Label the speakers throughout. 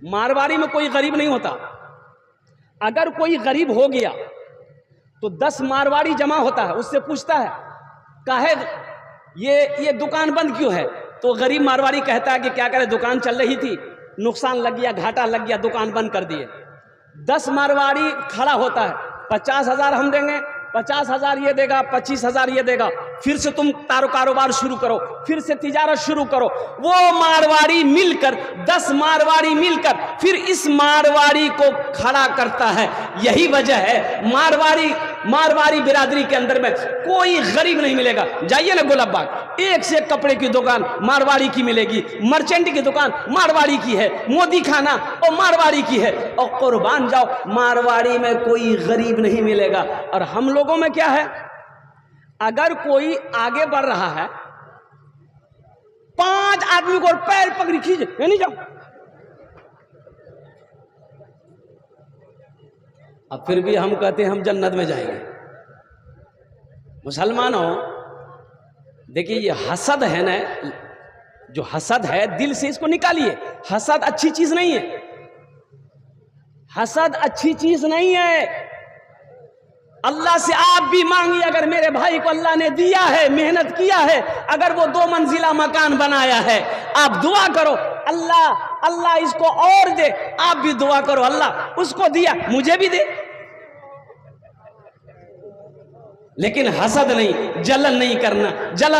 Speaker 1: मारवाड़ी में कोई गरीब नहीं होता। अगर कोई गरीब हो गया तो 10 मारवाड़ी जमा होता है, उससे पूछता है काहे ये दुकान बंद क्यों है? तो गरीब मारवाड़ी कहता है कि क्या करे, दुकान चल रही थी, नुकसान लग गया, घाटा लग गया, दुकान बंद कर दिए। 10 मारवाड़ी खड़ा होता है, 50,000 हम देंगे, 50,000 ये देगा, 25,000 ये देगा, फिर से तुम कारोबार शुरू करो, फिर से तिजारत शुरू करो। वो मारवाड़ी मिलकर 10 मारवाड़ी मिलकर फिर इस मारवाड़ी को खड़ा करता है। यही वजह है मारवाड़ी बिरादरी के अंदर में कोई गरीब नहीं मिलेगा। जाइए ना गुलाब बाग, एक से एक कपड़े की दुकान मारवाड़ी की मिलेगी, मर्चेंट की दुकान मारवाड़ी की है, मोदी खाना और मारवाड़ी की है, और कुर्बान जाओ मारवाड़ी में कोई गरीब नहीं मिलेगा। और हम लोगों में क्या है, अगर कोई आगे बढ़ रहा है, 5 आदमी को पैर पकड़ी खींच नहीं जाओ, अब फिर भी हम कहते हैं हम जन्नत में जाएंगे। मुसलमानों देखिए, ये हसद है ना, जो हसद है दिल से इसको निकालिए। हसद अच्छी चीज नहीं है, हसद अच्छी चीज नहीं है। अल्लाह से आप भी मांगिए, अगर मेरे भाई को अल्लाह ने दिया है, मेहनत किया है, अगर वो 2 मंजिला मकान बनाया है, आप दुआ करो अल्लाह इसको और दे। आप भी दुआ करो अल्लाह उसको दिया मुझे भी दे। लेकिन हसद नहीं, जलन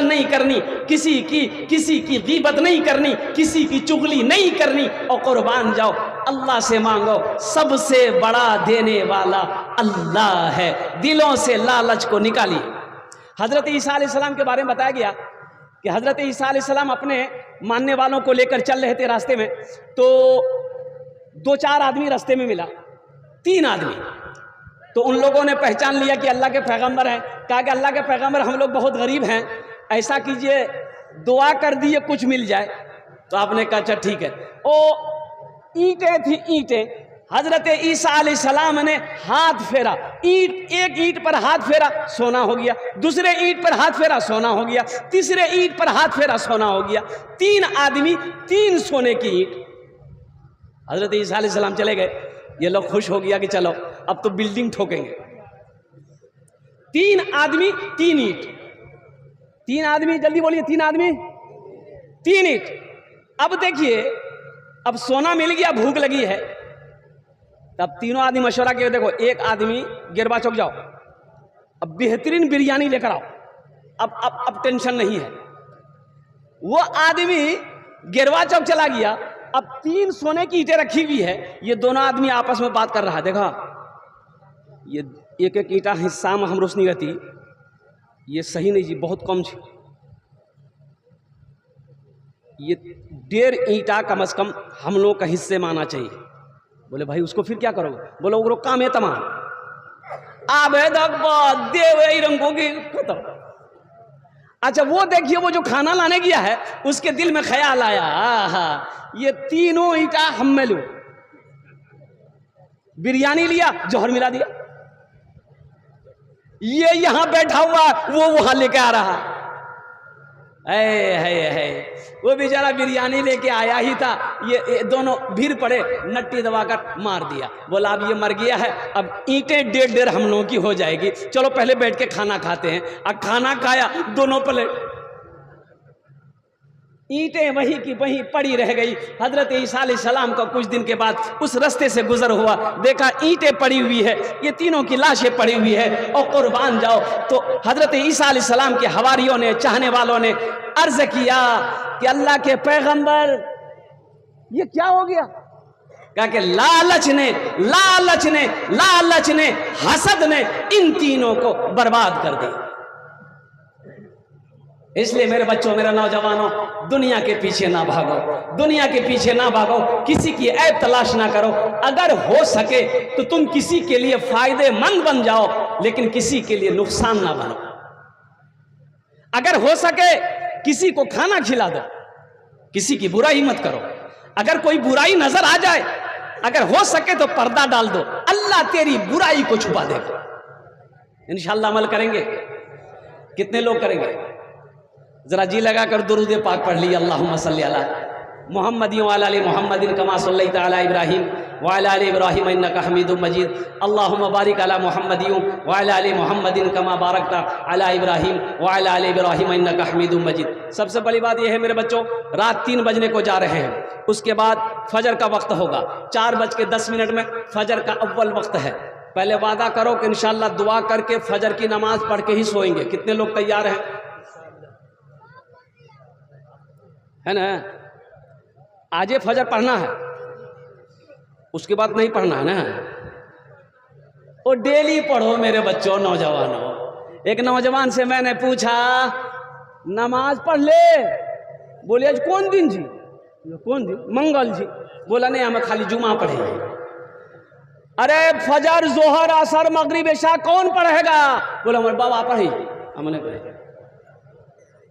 Speaker 1: नहीं करनी, किसी की गीबत नहीं करनी, किसी की चुगली नहीं करनी, और कुर्बान जाओ अल्लाह से मांगो। सबसे बड़ा देने वाला अल्लाह है। दिलों से लालच को निकालिए। हजरत ईसा अलैहिस्सलाम के बारे में बताया गया कि हजरत ईसा अलैहिस्सलाम अपने मानने वालों को लेकर चल रहे थे रास्ते में, तो 2-4 आदमी रास्ते में मिला, 3 आदमी। तो उन लोगों ने पहचान लिया कि अल्लाह के पैगंबर हैं। कहा कि अल्लाह के पैगंबर, हम लोग बहुत गरीब हैं, ऐसा कीजिए दुआ कर दिए कुछ मिल जाए। तो आपने कहा अच्छा ठीक है। ओ ईंटें थी, ईंटें। हजरत ईसा अलैहिस्सलाम ने हाथ फेरा, एक ईंट पर हाथ फेरा, सोना हो गया। दूसरे ईंट पर हाथ फेरा, सोना हो गया। तीसरे ईंट पर हाथ फेरा, सोना हो गया। 3 आदमी 3 सोने की ईंट। हजरत ईसा अलैहिस्सलाम चले गए। ये लोग खुश हो गया कि चलो अब तो बिल्डिंग ठोकेंगे। 3 आदमी 3 ईंट, 3 आदमी, जल्दी बोलिए, 3 आदमी 3 ईंट। अब देखिए, अब सोना मिल गया, भूख लगी है, तब तीनों आदमी मशवरा किए, देखो एक आदमी गिरवा चौक जाओ, अब बेहतरीन बिरयानी लेकर आओ, अब टेंशन नहीं है। वो आदमी गिरवा चौक चला गया। अब 3 सोने की ईंटें रखी हुई है, ये दोनों आदमी आपस में बात कर रहा है। देखा, ये एक ईंटा हिस्सा में हम रोशनी रहती, ये सही नहीं जी, बहुत कम छी, ये 1.5 ईंटा कम से कम हम लोग का हिस्से में आना चाहिए। बोले भाई उसको फिर क्या करोगे? बोलो वो काम है तमाम खत्म। अच्छा वो देखिए, वो जो खाना लाने गया है उसके दिल में ख्याल आया, ये तीनों ईंटा हम में लूं। बिरयानी लिया, जौहर मिला दिया। ये यहां बैठा हुआ, वो वहां लेके आ रहा है। वो बेचारा बिरयानी लेके आया ही था, ये दोनों भीड़ पड़े, नट्टी दबाकर मार दिया। बोला अब ये मर गया है, अब ईंटें 1.5 हम लोगों की हो जाएगी, चलो पहले बैठ के खाना खाते हैं। अब खाना खाया, दोनों प्लेट, ईंटें वहीं की वहीं पड़ी रह गई। हजरत ईसा अलैहिस्सलाम का कुछ दिन के बाद उस रास्ते से गुजर हुआ, देखा ईंटें पड़ी हुई है, ये तीनों की लाशें पड़ी हुई है, और कुर्बान जाओ। तो हजरत ईसा अलैहिस्सलाम के हवारियों ने, चाहने वालों ने अर्ज किया कि अल्लाह के पैगंबर ये क्या हो गया? कहा कि लालच ने हसद ने इन तीनों को बर्बाद कर दिया। इसलिए मेरे बच्चों, मेरे नौजवानों, दुनिया के पीछे ना भागो, दुनिया के पीछे ना भागो, किसी की ऐब तलाश ना करो। अगर हो सके तो तुम किसी के लिए फायदेमंद बन जाओ, लेकिन किसी के लिए नुकसान ना बनो। अगर हो सके किसी को खाना खिला दो, किसी की बुराई मत करो। अगर कोई बुराई नजर आ जाए, अगर हो सके तो पर्दा डाल दो, अल्लाह तेरी बुराई को छुपा देगा। इंशाअल्लाह अमल करेंगे। कितने लोग करेंगे? जरा जी लगाकर दुरूद पाक पढ़ लिया, अल्लाहुम्मा सल्ली अला मुहम्मदी व अला आलि मुहम्मदिन कमा सल्लैता अला इब्राहीम व अला आलि इब्राहीम इन्नका हमीदुम मजीद। अल्लाहुम्मा बारिक अला मुहम्मदी व अला आलि मुहम्मदिन कमा बारकता अला इब्राहीम व अला आलि इब्राहीम इन्नका हमीदुम मजीद। सबसे बड़ी बात यह है मेरे बच्चों, रात 3 बजने को जा रहे हैं, उसके बाद फजर का वक्त होगा। 4:10 में फजर का अव्वल वक्त है। पहले वादा करो कि इंशाअल्लाह दुआ करके फजर की नमाज पढ़ के ही सोएंगे। कितने लोग तैयार हैं? है ना? आज फजर पढ़ना है, उसके बाद नहीं पढ़ना है ना। और डेली पढ़ो मेरे बच्चों, नौजवानों। एक नौजवान से मैंने पूछा नमाज पढ़ ले, बोले आज कौन दिन जी? कौन दिन? मंगल जी। बोला नहीं, हमें खाली जुमा पढ़ेंगे। अरे फजर जोहर असर मगरिब इशा कौन पढ़ेगा? बोला हमारे बाबा पढ़े, हमने पढ़े।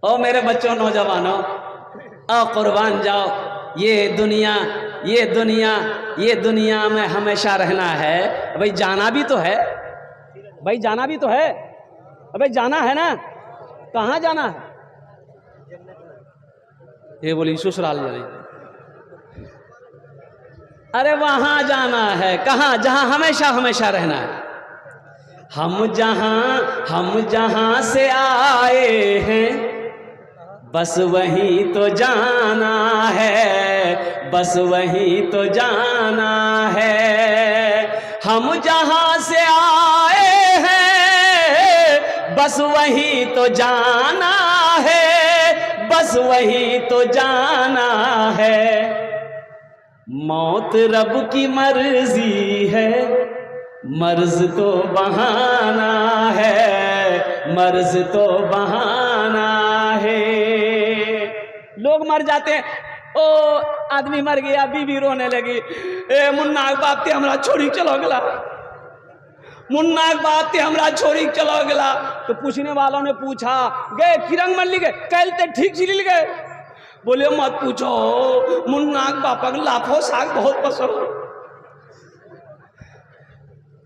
Speaker 1: ओ मेरे बच्चों, नौजवानों, आओ कुर्बान जाओ। ये दुनिया में हमेशा रहना है भाई, जाना भी तो है भाई, जाना भी तो है भाई, जाना है ना। कहाँ जाना है? ये बोली ससुराल जाने। अरे वहां जाना है। कहाँ? जहां हमेशा रहना है। हम जहां से आए हैं बस वहीं तो जाना है, बस वहीं तो जाना है। हम जहां से आए हैं बस वहीं तो जाना है, बस वहीं तो जाना है। मौत रब की मर्जी है, मर्ज तो बहाना है, मर्ज तो बहाना है। लोग मर जाते हैं, ओ आदमी मर गया, बीवी रोने लगी, ए मुन्ना बाप ते हमरा छोड़ी चलो गला, मुन्ना बाप ते हमरा छोड़ी चलो गला। तो पूछने वालों ने पूछा, गए किरंग मर ली गए? कल ते ठीक चिल गए। बोले मत पूछो, मुन्ना बापक लाफो साग बहुत पसंद।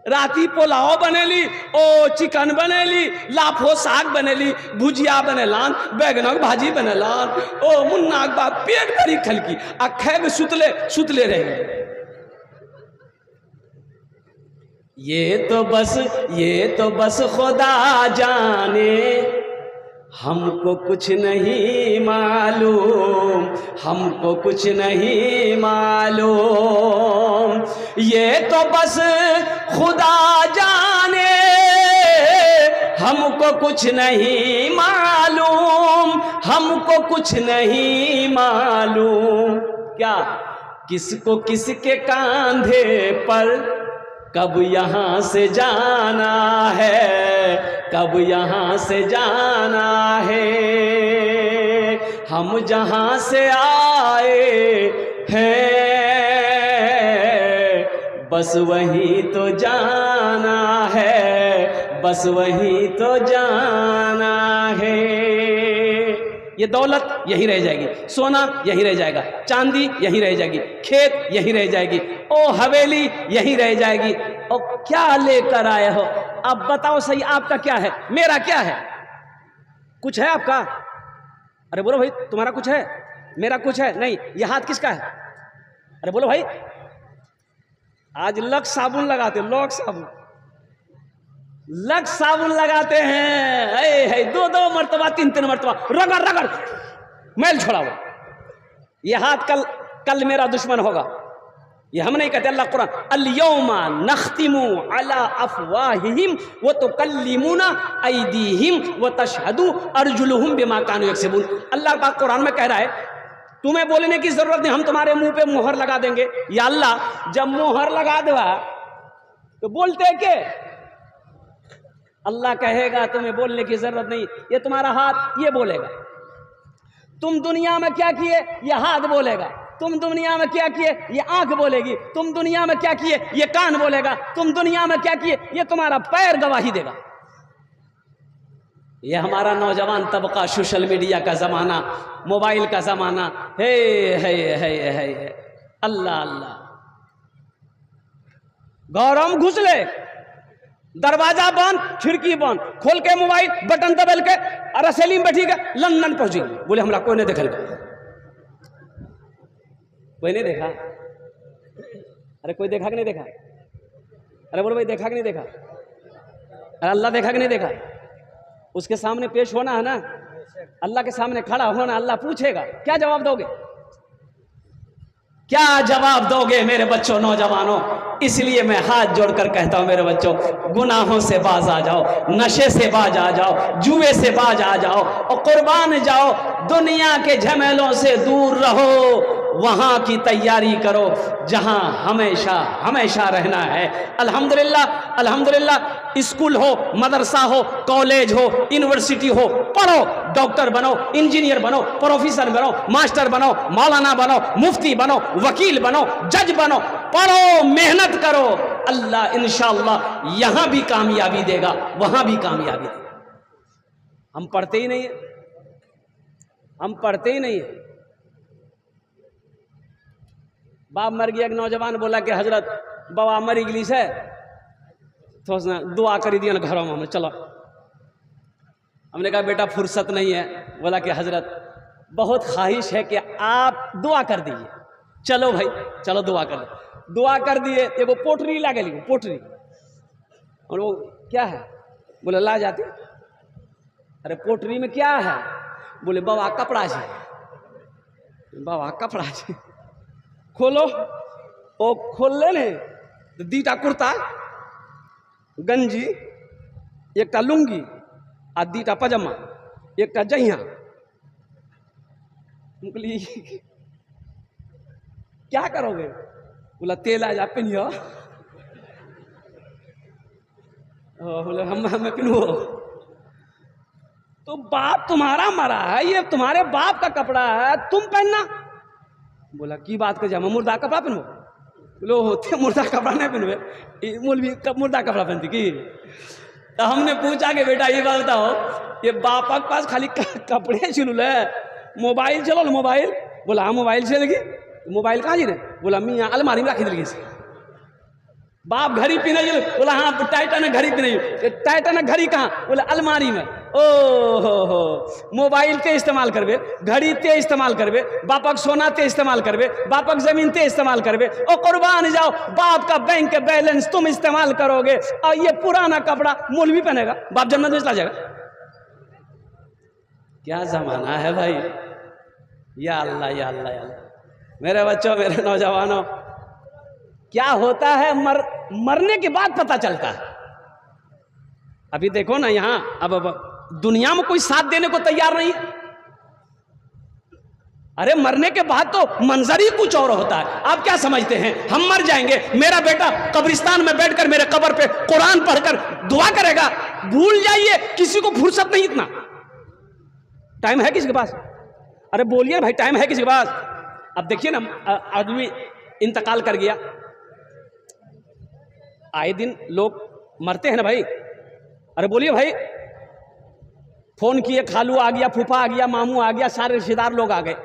Speaker 1: राती पुलाव बनेली, ओ चिकन बनेली, लाफो साग बनेली, भुजिया बनेलान, बैगनक भाजी बनेलान। ओ मुन्ना बाप पेट भरी खलकी आ खैग सुतले रहे। ये तो बस खुदा जाने, हमको कुछ नहीं मालूम, हमको कुछ नहीं मालूम। ये तो बस खुदा जाने, हमको कुछ नहीं मालूम, हमको कुछ नहीं मालूम। क्या? किसको किसके कांधे पर कब यहाँ से जाना है, कब यहाँ से जाना है। हम जहाँ से आए हैं बस वहीं तो जाना है, बस वहीं तो जाना है। ये दौलत यही रह जाएगी, सोना यही रह जाएगा, चांदी यही रह जाएगी, खेत यही रह जाएगी, ओ हवेली यही रह जाएगी। और क्या लेकर आए हो? अब बताओ सही, आपका क्या है, मेरा क्या है? कुछ है आपका? अरे बोलो भाई, तुम्हारा कुछ है, मेरा कुछ है? नहीं। ये हाथ किसका है? अरे बोलो भाई। आज लक्स साबुन लगाते, लक्स साबुन लगाते हैं, है 2-2 मरतबा 3-3 मरतबा रगड़ मैल छोड़ाओ। ये हाथ कल मेरा दुश्मन होगा। ये हम नहीं कहते, अल्लाह कुरान, अल-यौमा नख्तिमु अला अफवाहिहिम व तुकल्लिमुना अयदीहिम व तशहदु अर्जुलुहुम बिमा कानू यक्सिबून। अल्लाह पाक कुरान में कह रहा है, तुम्हें बोलने की जरूरत नहीं, हम तुम्हारे मुंह पे मोहर लगा देंगे। या अल्लाह, जब मोहर लगा देगा तो बोलते के? अल्लाह कहेगा तुम्हें बोलने की जरूरत नहीं, ये तुम्हारा हाथ ये बोलेगा। तुम दुनिया में क्या किए, ये हाथ बोलेगा। तुम दुनिया में क्या किए, ये आंख बोलेगी। तुम दुनिया में क्या किए, ये कान बोलेगा। तुम दुनिया में क्या किए, ये तुम्हारा पैर गवाही देगा। ये हमारा नौजवान तबका, सोशल मीडिया का जमाना, मोबाइल का जमाना है। अल्लाह अल्लाह। गौरम घुस ले, दरवाजा बंद, खिड़की बंद, खोल के मोबाइल बटन दबल के रसेली में बैठी के लंदन पहुंची। बोले हमरा कोई नहीं देखल। कोई नहीं देखा? अरे कोई देखा कि नहीं देखा? अरे बोलो भाई, देखा कि नहीं देखा? अरे अल्लाह देखा कि नहीं देखा? उसके सामने पेश होना है ना, अल्लाह के सामने खड़ा होना, अल्लाह पूछेगा, क्या जवाब दोगे? क्या जवाब दोगे मेरे बच्चों, नौजवानों? इसलिए मैं हाथ जोड़कर कहता हूं मेरे बच्चों, गुनाहों से बाज आ जाओ, नशे से बाज आ जाओ, जुए से बाज आ जाओ और कुर्बान जाओ, दुनिया के झमेलों से दूर रहो, वहां की तैयारी करो जहां हमेशा हमेशा रहना है। अल्हम्दुलिल्लाह, अल्हम्दुलिल्लाह, स्कूल हो, मदरसा हो, कॉलेज हो, यूनिवर्सिटी हो, पढ़ो, डॉक्टर बनो, इंजीनियर बनो, प्रोफेसर बनो, मास्टर बनो, मौलाना बनो, मुफ्ती बनो, वकील बनो, जज बनो, पढ़ो, मेहनत करो, अल्लाह इंशाअल्लाह यहां भी कामयाबी देगा, वहां भी कामयाबी देगा। हम पढ़ते ही नहीं है, हम पढ़ते ही नहीं है। बाप मर गया, एक नौजवान बोला कि हजरत बाबा मर इंग्लिश है, तो उसने दुआ कर दिया ना घरों में, हमने चलो। हमने कहा बेटा फुर्सत नहीं है। बोला कि हजरत बहुत ख्वाहिश है कि आप दुआ कर दीजिए। चलो भाई, चलो दुआ कर दे। दुआ कर दिए, एगो पोटरी ला गई, पोटरी। और वो क्या है? बोले ला जाती। अरे पोटरी में क्या है? बोले बाबा कपड़ा है। बाबा कपड़ा है। खोलो, ओ खोल ले तो दीटा कुर्ता, गंजी, एक लुंगी आ दीटा पजामा, एक जहिया। क्या करोगे? बोला तेल आ जा पिन्हो। बोले हम पिन्हो। तो बाप तुम्हारा मरा है, ये तुम्हारे बाप का कपड़ा है, तुम पहनना। बोला की बात कर जा, मुर्दा कपड़ा पहनो। लो होते मुर्दा कपड़ा नहीं पहनवे, मौलवी मुर्दा कपड़ा पहनती की। तो हमने पूछा कि बेटा ये बात बताओ, ये बापा के पास खाली कपड़े चुन है, मोबाइल चलो मोबाइल। बोला हाँ मोबाइल चलेगी। मोबाइल कहाँ जी ने? बोला मियाँ अलमारी में रखी दिल्ली से। बाप घड़ी पी नहीं। बोला हाँ टाइटन घड़ी पी नहीं। टाइटन घड़ी कहाँ? बोला अलमारी में। ओ मोबाइल ते इस्तेमाल करबे, घड़ी ते इस्तेमाल करबे, बापक सोना ते इस्तेमाल करबे, बापक जमीन ते इस्तेमाल करबे, और कुर्बान जाओ बाप का बैंक के बैलेंस तुम इस्तेमाल करोगे, और ये पुराना कपड़ा मौलवी पहनेगा, बाप जन्नत में चला जाएगा। क्या जमाना है भाई। या अल्लाह या अल्लाह या अल्लाह। मेरे बच्चों, मेरे नौजवानों, क्या होता है मरने के बाद पता चलता है। अभी देखो ना यहां, अब दुनिया में कोई साथ देने को तैयार नहीं है। अरे मरने के बाद तो मंजर ही कुछ और होता है। आप क्या समझते हैं हम मर जाएंगे, मेरा बेटा कब्रिस्तान में बैठकर मेरे कब्र पे कुरान पढ़कर दुआ करेगा? भूल जाइए, किसी को फुर्सत नहीं। इतना टाइम है किसी के पास? अरे बोलिए भाई, टाइम है किसी के पास? अब देखिए ना, आदमी इंतकाल कर गया, आए दिन लोग मरते हैं ना भाई। अरे बोलिए भाई, फोन किए, खालू आ गया, फूफा आ गया, मामू आ गया, सारे रिश्तेदार लोग आ गए।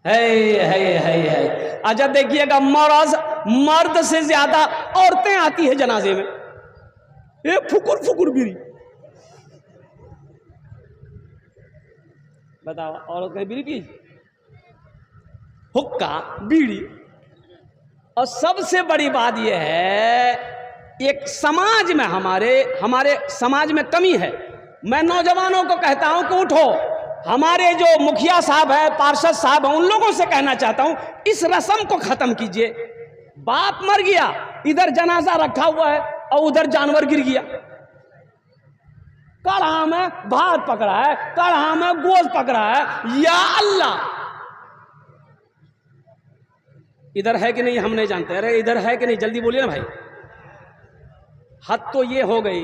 Speaker 1: है। अच्छा देखिएगा, मर्द से ज्यादा औरतें आती है जनाजे में। ये फुकुर फुकुर बीड़ी। बताओ, औरत कहीं बीड़ी पी? हुक्का, बीड़ी। और सबसे बड़ी बात यह है, एक समाज में हमारे समाज में कमी है। मैं नौजवानों को कहता हूं कि उठो, हमारे जो मुखिया साहब है, पार्षद साहब है, उन लोगों से कहना चाहता हूं, इस रस्म को खत्म कीजिए। बाप मर गया, इधर जनाजा रखा हुआ है और उधर जानवर गिर गया। कढ़ा में भात पकड़ा है, कढ़ा में गोश्त पकड़ा है। या अल्लाह, इधर है कि नहीं हम नहीं जानते। अरे इधर है कि नहीं, जल्दी बोलिए ना भाई। हद तो ये हो गई,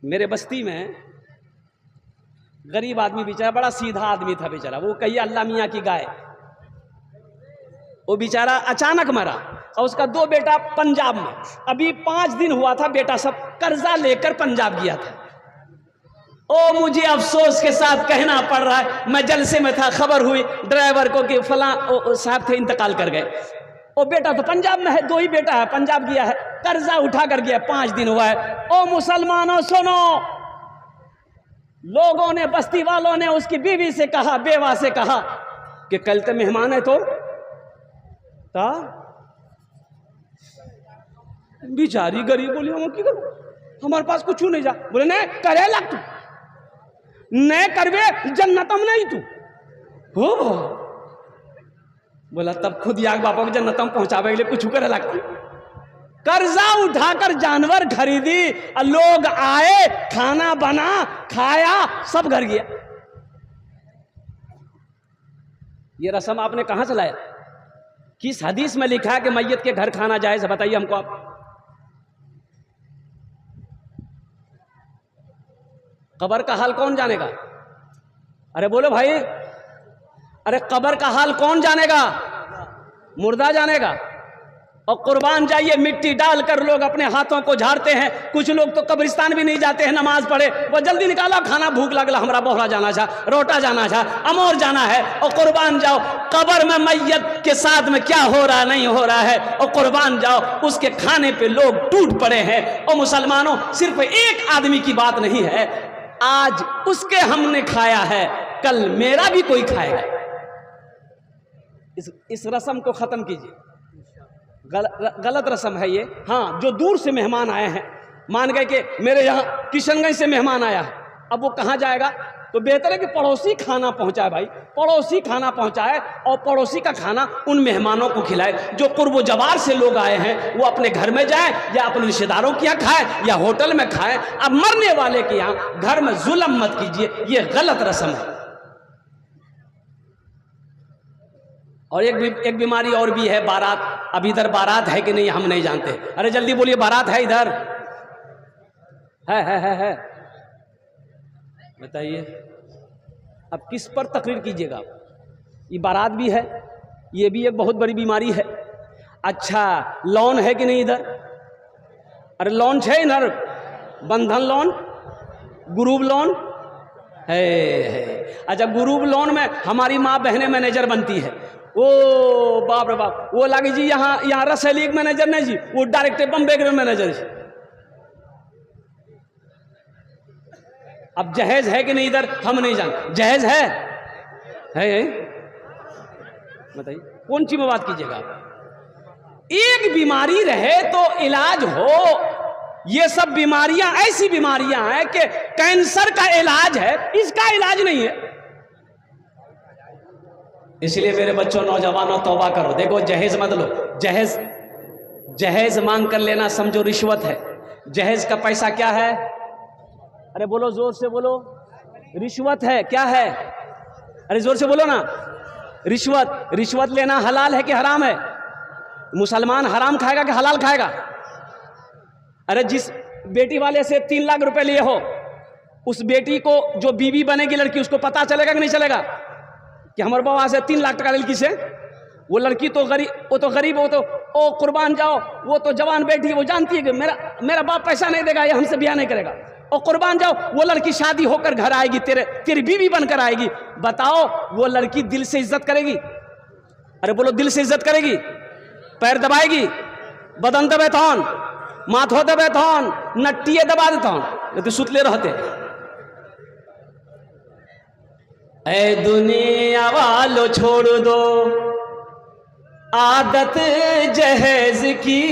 Speaker 1: मेरे बस्ती में गरीब आदमी बेचारा, बड़ा सीधा आदमी था बेचारा, वो कहिए अल्लाह मियाँ की गाय। वो बेचारा अचानक मरा और उसका 2 बेटा पंजाब में। अभी 5 दिन हुआ था, बेटा सब कर्जा लेकर पंजाब गया था। ओ मुझे अफसोस के साथ कहना पड़ रहा है, मैं जलसे में था, खबर हुई ड्राइवर को कि फलां साहब थे, इंतकाल कर गए। ओ बेटा तो पंजाब में है, 2 ही बेटा है, पंजाब गया है, कर्जा उठा कर गया, 5 दिन हुआ है। ओ मुसलमानों सुनो, लोगों ने, बस्ती वालों ने उसकी बीवी से कहा, बेवा से कहा, कि कल तो मेहमान है तो बेचारी गरीब बोली हम की करूं, हमारे पास कुछ नहीं जा। बोले नहीं करे लग तू न करवे जन्नतम नहीं तू हो। बोला तब खुद याग बापा को जन्नतम पहुंचावे के लिए कुछ करे लगती। कर्जा उठाकर जानवर खरीदी, लोग आए, खाना बना, खाया, सब घर गया। ये रस्म आपने कहां से लाया? किस हदीस में लिखा है कि मैयत के घर खाना जायज है? बताइए हमको आप। कब्र का हाल कौन जानेगा? अरे बोलो भाई, अरे कब्र का हाल कौन जानेगा? मुर्दा जानेगा। और कुर्बान जाइए, मिट्टी डालकर लोग अपने हाथों को झाड़ते हैं। कुछ लोग तो कब्रिस्तान भी नहीं जाते हैं नमाज पढ़े, वो जल्दी निकाला खाना, भूख लगला, हमारा बोहरा जाना था, रोटा जाना था, अमोर जाना है, और कुर्बान जाओ। कब्र में मैयत के साथ में क्या हो रहा नहीं हो रहा है, और कुर्बान जाओ, उसके खाने पे लोग टूट पड़े हैं। और मुसलमानों, सिर्फ एक आदमी की बात नहीं है, आज उसके हमने खाया है, कल मेरा भी कोई खाएगा। इस रस्म को खत्म कीजिए, गलत रस्म है ये। हाँ, जो दूर से मेहमान आए हैं, मान गए कि मेरे यहाँ किशनगंज से मेहमान आया है, अब वो कहाँ जाएगा? तो बेहतर है कि पड़ोसी खाना पहुँचाए भाई, पड़ोसी खाना पहुँचाए और पड़ोसी का खाना उन मेहमानों को खिलाए। जो कुर्ब जवार से लोग आए हैं वो अपने घर में जाए या अपने रिश्तेदारों के यहाँ खाए या होटल में खाए। अब मरने वाले के यहाँ घर में जुल्म मत कीजिए, ये गलत रस्म है। और एक बीमारी और भी है, बारात। अब इधर बारात है कि नहीं हम नहीं जानते। अरे जल्दी बोलिए, बारात है इधर? है। बताइए, अब किस पर तकरीर कीजिएगा? ये बारात भी है, ये भी एक बहुत बड़ी बीमारी है। अच्छा, लोन है कि नहीं इधर? अरे लोन है इधर, बंधन लोन, ग्रुप लोन है। अच्छा, ग्रुप लोन में हमारी माँ बहनें मैनेजर बनती है। ओ बाप रे बाप, वो लागी जी यहाँ रसैली मैनेजर नहीं जी, वो डायरेक्ट बम्बे के मैनेजर जी। अब जहेज है कि नहीं इधर हम नहीं जानते। जहेज है? बताइए कौन सी में बात कीजिएगा आप? एक बीमारी रहे तो इलाज हो। ये सब बीमारियां ऐसी बीमारियां हैं कि कैंसर का इलाज है, इसका इलाज नहीं है। इसलिए मेरे बच्चों, नौजवानों, तौबा करो। देखो, जहेज मत लो। जहेज मांग कर लेना समझो रिश्वत है। जहेज का पैसा क्या है? अरे बोलो, जोर से बोलो। रिश्वत है। क्या है? अरे जोर से बोलो ना। रिश्वत लेना हलाल है कि हराम है? मुसलमान हराम खाएगा कि हलाल खाएगा? अरे जिस बेटी वाले से 3 लाख रुपए लिए हो, उस बेटी को जो बीवी बनेगी लड़की, उसको पता चलेगा कि नहीं चलेगा कि हमारे बाबा से 3 लाख टका लड़की से? वो लड़की तो गरीब, वो तो ओ कुर्बान जाओ, वो तो जवान बेटी है, वो जानती है कि मेरा बाप पैसा नहीं देगा, ये हमसे ब्याह नहीं करेगा। और कुर्बान जाओ, वो लड़की शादी होकर घर आएगी, तेरी बीवी बनकर आएगी। बताओ, वो लड़की दिल से इज्जत करेगी? अरे बोलो, दिल से इज्जत करेगी? पैर दबाएगी, बदन दबे थौन, माथो दबे थौन, नट्टिए दबा दे थौन, तो सुतले रहते। ऐ दुनिया वालों छोड़ दो आदत जहेज की,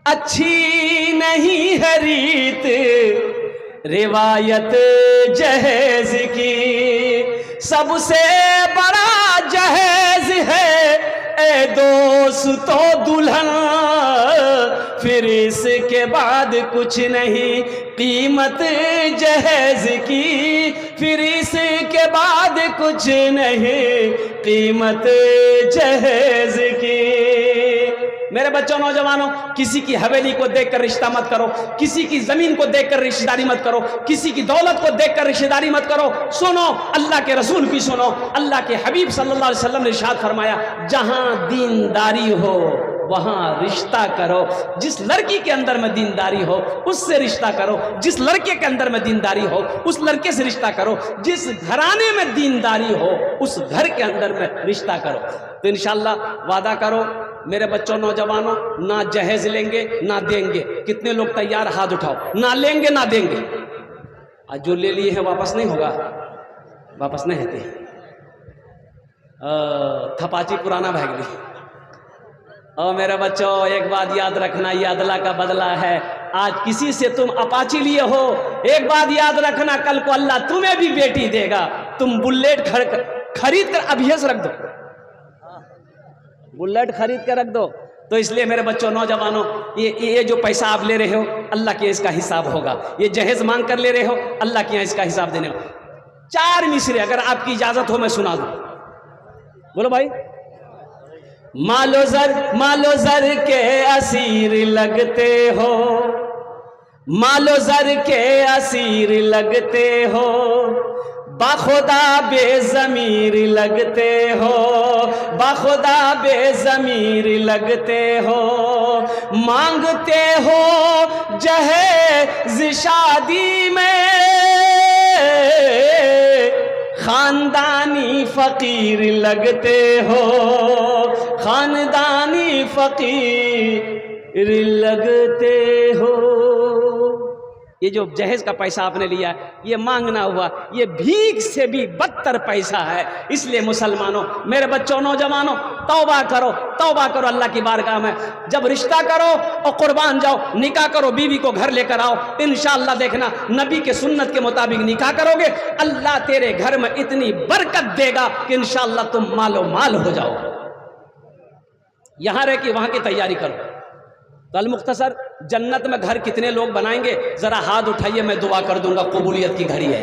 Speaker 1: अच्छी नहीं है रीत रिवायत जहेज की। सबसे बड़ा जहेज है ए दोस्तों दुल्हन, फिर इसके बाद कुछ नहीं कीमत जहेज की, फिर इसके बाद कुछ नहीं कीमत जहेज की। मेरे बच्चों, नौजवानों, किसी की हवेली को देखकर रिश्ता मत करो, किसी की जमीन को देखकर रिश्तेदारी मत करो, किसी की दौलत को देखकर रिश्तेदारी मत करो। सुनो, अल्लाह के रसूल की सुनो। अल्लाह के हबीब सल्लल्लाहु अलैहि वसल्लम ने इरशाद फरमाया, जहां दीनदारी हो वहां रिश्ता करो। जिस लड़की के अंदर में दीनदारी हो उससे रिश्ता करो, जिस लड़के के अंदर में दीनदारी हो उस लड़के से रिश्ता करो, जिस घराने में दीनदारी हो उस घर के अंदर में रिश्ता करो। तो इंशाअल्लाह वादा करो मेरे बच्चों, नौजवानों, ना जहेज लेंगे ना देंगे। कितने लोग तैयार? हाथ उठाओ। ना लेंगे ना देंगे। आज जो ले लिए हैं वापस नहीं होगा, वापस नहीं होते। थपाची पुराना भागली। और मेरे बच्चों एक बात याद रखना, ये अदला का बदला है। आज किसी से तुम अपाची लिए हो, एक बात याद रखना, कल को अल्लाह तुम्हें भी बेटी देगा। तुम बुलेट खरीद कर अभी से रख दो, बुलेट खरीद कर रख दो। तो इसलिए मेरे बच्चों, नौजवानों, ये जो पैसा आप ले रहे हो, अल्लाह के इसका हिसाब होगा। ये जहेज मांग कर ले रहे हो, अल्लाह के यहाँ इसका हिसाब देने हो। 4 मिसरे अगर आपकी इजाजत हो मैं सुना दूं। बोलो भाई। मालो जर के असीर लगते हो, मालो जर के असीर लगते हो, बाखुदा बेज़मीर लगते हो, बाखुदा बेज़मीर लगते हो, मांगते हो जहेज़ शादी में, खानदानी फकीर लगते हो, खानदानी फकीर लगते हो। ये जो जहेज का पैसा आपने लिया, ये मांगना हुआ, ये भीख से भी बदतर पैसा है। इसलिए मुसलमानों, मेरे बच्चों, नौजवानों, तौबा करो, तौबा करो अल्लाह की बारगाह में। जब रिश्ता करो और कुर्बान जाओ, निकाह करो, बीवी को घर लेकर आओ, इंशाअल्लाह देखना नबी के सुन्नत के मुताबिक निकाह करोगे, अल्लाह तेरे घर में इतनी बरकत देगा कि इंशाअल्लाह तुम मालो माल हो जाओ। यहां रह के वहां की तैयारी करो। कल मुख्तसर, जन्नत में घर कितने लोग बनाएंगे, जरा हाथ उठाइए, मैं दुआ कर दूंगा, कबूलियत की घड़ी है।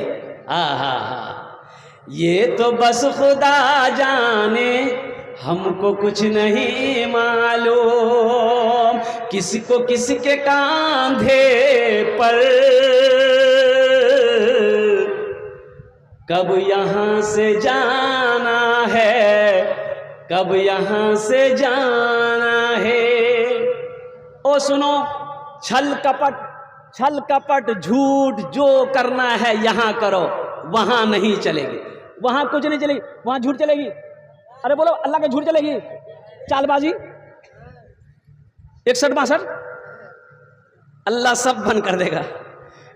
Speaker 1: ये तो बस खुदा जाने, हमको कुछ नहीं मालूम, किसको किसके कांधे पर कब यहाँ से जाना है, कब यहाँ से जाना है। ओ सुनो, छल कपट झूठ जो करना है यहाँ करो, वहां नहीं चलेगी, वहां कुछ नहीं चलेगी, वहां झूठ चलेगी। अरे बोलो, अल्लाह के झूठ चलेगी, चालबाजी, 61-62 अल्लाह सब बंद कर देगा।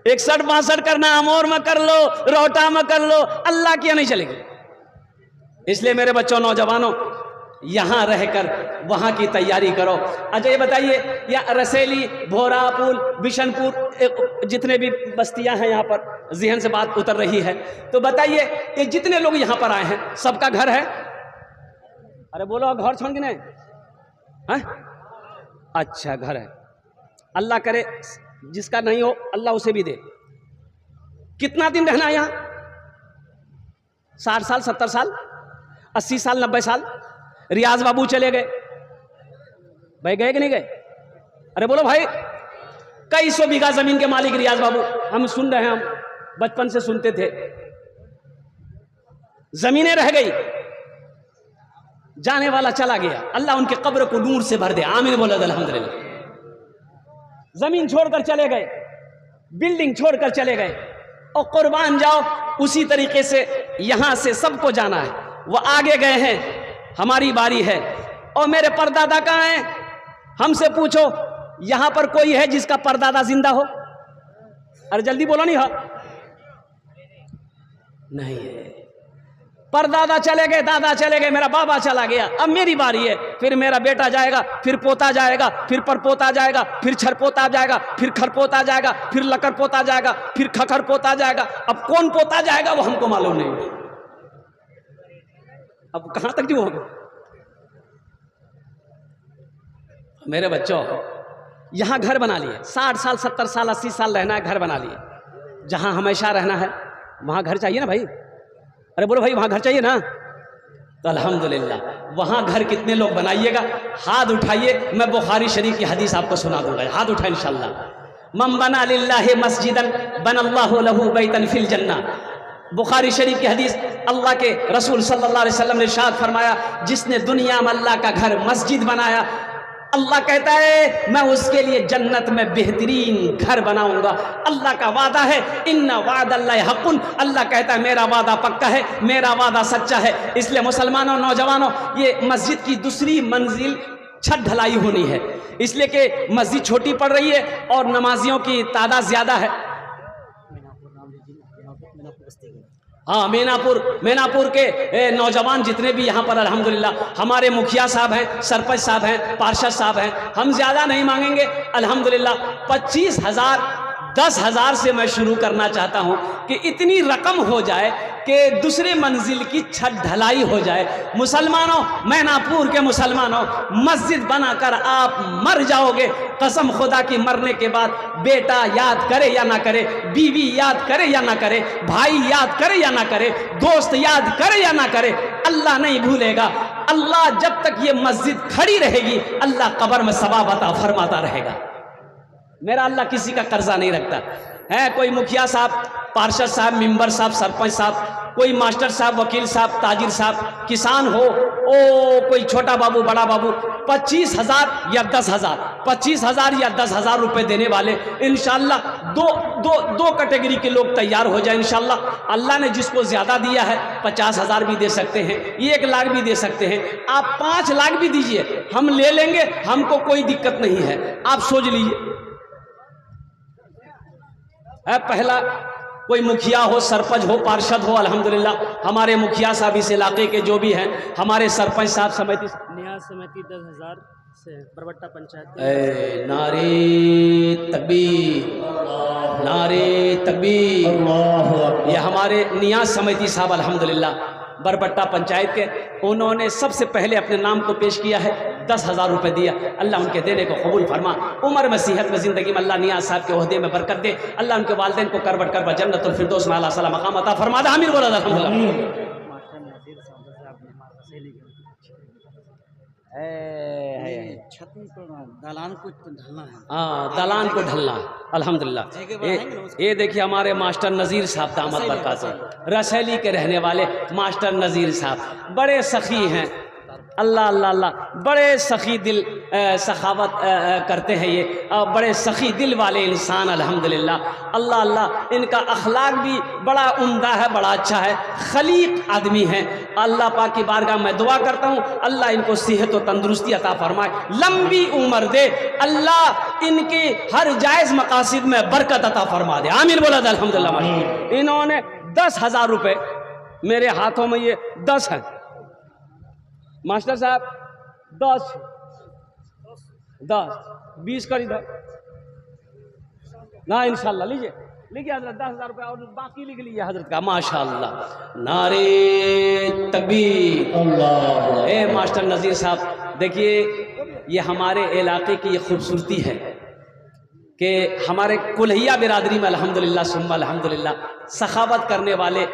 Speaker 1: 61-62 करना अमोर में कर लो, रोटा में कर लो, अल्लाह की नहीं चलेगी। इसलिए मेरे बच्चों, नौजवानों, यहां रहकर वहां की तैयारी करो। अच्छा ये बताइए, या रसेली, भोरापुल, बिशनपुर, जितने भी बस्तियां हैं यहाँ पर, जहन से बात उतर रही है, तो बताइए ये जितने लोग यहाँ पर आए हैं, सबका घर है? अरे बोलो, घर छोड़ के नहीं है? अच्छा घर है, अल्लाह करे जिसका नहीं हो अल्लाह उसे भी दे। कितना दिन रहना है यहाँ? 60 साल, 70 साल, 80 साल, 90 साल? रियाज बाबू चले गए भाई, गए कि नहीं गए? अरे बोलो भाई, कई 100 बीघा जमीन के मालिक रियाज बाबू, हम सुन रहे हैं, हम बचपन से सुनते थे। जमीनें रह गई, जाने वाला चला गया, अल्लाह उनके कब्र को नूर से भर दे, आमीन बोलो अल्हम्दुलिल्लाह। जमीन छोड़कर चले गए, बिल्डिंग छोड़कर चले गए, और कुर्बान जाओ, उसी तरीके से यहां से सबको जाना है। वो आगे गए हैं, हमारी बारी है। और मेरे परदादा कहाँ हैं? हमसे पूछो, यहां पर कोई है जिसका परदादा जिंदा हो? अरे जल्दी बोलो, नहीं हो? नहीं है। परदादा चले गए, दादा चले गए, मेरा बाबा चला गया, अब मेरी बारी है। फिर मेरा बेटा जाएगा, फिर पोता जाएगा, फिर परपोता जाएगा, फिर छरपोता जाएगा, फिर खरपोता जाएगा, फिर लकर पोता जाएगा, फिर खखर पोता जाएगा। अब कौन पोता जाएगा वो हमको मालूम नहीं। अब कहां तक जो होगा? मेरे बच्चों, यहां घर बना लिए, 60 साल, 70 साल, 80 साल रहना है, घर बना लिए। जहां हमेशा रहना है वहां घर चाहिए ना भाई? अरे बोलो भाई, वहां घर चाहिए ना? तो अल्हम्दुलिल्लाह, वहां घर कितने लोग बनाइएगा? हाथ उठाइए, मैं बुखारी शरीफ की हदीस आपको सुना दूंगा। हाथ उठाए इंशाअल्लाह। मन बना लिल्लाहि मस्जिदन बनल्लाहु लहू बैतन फिल जन्ना। बुखारी शरीफ की हदीस, अल्लाह के रसूल सल्लल्लाहु अलैहि वसल्लम ने इरशाद फरमाया, जिसने दुनिया में अल्लाह का घर मस्जिद बनाया, अल्लाह कहता है मैं उसके लिए जन्नत में बेहतरीन घर बनाऊंगा। अल्लाह का वादा है, इन्ना वादल्लाहि हक़्क़ुन, अल्लाह कहता है मेरा वादा पक्का है, मेरा वादा सच्चा है। इसलिए मुसलमानों, नौजवानों, ये मस्जिद की दूसरी मंजिल छत ढलाई होनी है, इसलिए कि मस्जिद छोटी पड़ रही है और नमाजियों की तादाद ज़्यादा है। हाँ, मैनापुर के नौजवान जितने भी यहाँ पर अल्हम्दुलिल्लाह, हमारे मुखिया साहब हैं, सरपंच साहब हैं, पार्षद साहब हैं, हम ज़्यादा नहीं मांगेंगे अल्हम्दुलिल्लाह। 25,000 10,000 से मैं शुरू करना चाहता हूँ कि इतनी रकम हो जाए कि दूसरे मंजिल की छत ढलाई हो जाए। मुसलमानों, मैनापुर के मुसलमानों, मस्जिद बनाकर आप मर जाओगे। कसम खुदा की, मरने के बाद बेटा याद करे या ना करे, बीवी याद करे या ना करे, भाई याद करे या ना करे, दोस्त याद करे या ना करे, अल्लाह नहीं भूलेगा। अल्लाह जब तक ये मस्जिद खड़ी रहेगी, अल्लाह कब्र में सवाब अता फरमाता रहेगा। मेरा अल्लाह किसी का कर्जा नहीं रखता है। कोई मुखिया साहब, पार्षद साहब, मेंबर साहब, सरपंच साहब, कोई मास्टर साहब, वकील साहब, ताजिर साहब, किसान हो, कोई छोटा बाबू, बड़ा बाबू, 25,000 या 10,000, 25,000 या 10,000 रुपए देने वाले इंशाल्लाह दो कैटेगरी के लोग तैयार हो जाए इंशाल्लाह। अल्लाह ने जिसको ज़्यादा दिया है 50,000 भी दे सकते हैं, 1 लाख भी दे सकते हैं, आप 5 लाख भी दीजिए, हम ले लेंगे, हमको कोई दिक्कत नहीं है। आप सोच लीजिए, पहला कोई मुखिया हो, सरपंच हो, पार्षद हो, अल्हम्दुलिल्लाह हमारे मुखिया साहब इस इलाके के जो भी हैं, हमारे सरपंच साहब, समिति
Speaker 2: न्याज समिति 10,000 से बरबट्टा पंचायत।
Speaker 1: नारे तकबीर, नारे तकबीर। ये हमारे नियाज समिति साहब अल्हम्दुलिल्लाह बरबट्टा पंचायत के, उन्होंने सबसे पहले अपने नाम को पेश किया है, 10,000 रुपये दिया। अल्लाह उनके देने को कबूल फरमा, उम्र में, सेहत में, ज़िंदगी में अल्लाह नियाज साहब के ओहदे में बरकत दे। अल्लाह उनके वालिदैन को करबट करबट जन्नतुल फिरदौस में आला सला मकाम अता फरमा दे। आमीन बोला अल्हम्दुलिल्लाह।
Speaker 2: दालान को ढलना है।
Speaker 1: हाँ, दालान को ढलना अल्हम्दुलिल्लाह। ये देखिए हमारे मास्टर नज़ीर साहब दामद बरकातहू, रसैली के रहने वाले मास्टर नज़ीर साहब बड़े सखी हैं। अल्लाह अल्लाह अल्लाह, बड़े सखी दिल सखावत करते हैं ये, और बड़े सखी दिल वाले इंसान अल्हम्दुलिल्लाह। अल्लाह अल्लाह, इनका अखलाक भी बड़ा उम्दा है, बड़ा अच्छा है, खलीक आदमी है। अल्लाह पाक की बारगाह में दुआ करता हूँ, अल्लाह इनको सेहत और तंदुरुस्ती अता फरमाए, लंबी उम्र दे, अल्लाह इनके हर जायज़ मकासिद में बरकत अता फरमा दे। आमीन बोला था अल्हम्दुलिल्लाह। इन्होंने 10,000 रुपये, मेरे हाथों में ये 10 हैं मास्टर साहब, 10 20 कर इधर ना, इंशाल्लाह लीजिए हजरत 10,000 रुपये, और बाकी लिख लीजिए हजरत का, माशाल्लाह। नारे तकबीर, अल्लाह। ए मास्टर नज़ीर साहब, देखिए ये हमारे इलाके की ये खूबसूरती है कि हमारे कुल्हिया बिरादरी में अल्हम्दुलिल्लाह सुम्मा अल्हम्दुलिल्लाह सखावत करने वाले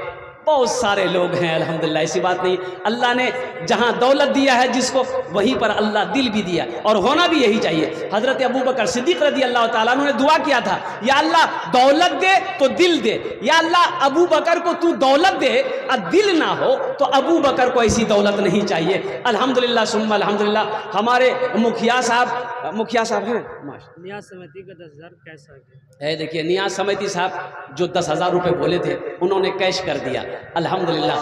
Speaker 1: बहुत सारे लोग हैं अल्हम्दुलिल्लाह। ऐसी बात नहीं, अल्लाह ने जहाँ दौलत दिया है जिसको, वहीं पर अल्लाह दिल भी दिया, और होना भी यही चाहिए। हज़रत अबू बकर सिद्दीक़ रज़ी अल्लाह ताला अन्हु ने दुआ किया था, या अल्लाह दौलत दे तो दिल दे, या अल्लाह अबू बकर को तू दौलत दे और दिल ना हो तो अबू बकर को ऐसी दौलत नहीं चाहिए। अल्हम्दुलिल्लाह सुम्मा अल्हम्दुलिल्लाह। हमारे मुखिया साहब हैं
Speaker 2: नियाज समिति का 10,000 कैश आ गया
Speaker 1: है। देखिए नियाज समिति साहब जो 10,000 रुपये बोले थे, उन्होंने कैश कर दिया अल्हम्दुलिल्लाह।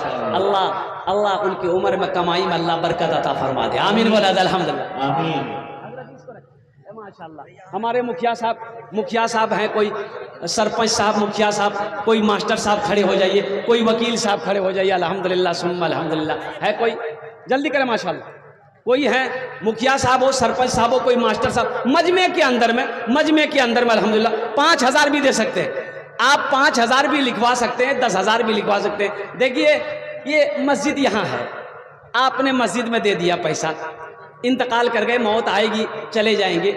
Speaker 1: अल्लाह उनकी उम्र में, कमाई में अल्लाह बरकत अता फरमा दे। आमीन बोला अल्हम्दुलिल्लाह, आमीन। माशाल्लाह हमारे मुखिया साहब हैं, कोई सरपंच साहब, मुखिया साहब, कोई मास्टर साहब खड़े हो जाइए, कोई वकील साहब खड़े हो जाइए, अल्हम्दुलिल्लाह सुम्मा अल्हम्दुलिल्लाह। है कोई, जल्दी करें माशाल्लाह। कोई है मुखिया साहब हो, सरपंच साहब हो, कोई मास्टर साहब, मजमे के अंदर में अल्हम्दुलिल्लाह 5,000 भी दे सकते हैं आप, 5,000 भी लिखवा सकते हैं, 10,000 भी लिखवा सकते हैं। देखिए ये मस्जिद यहाँ है, आपने मस्जिद में दे दिया पैसा, इंतकाल कर गए, मौत आएगी, चले जाएंगे।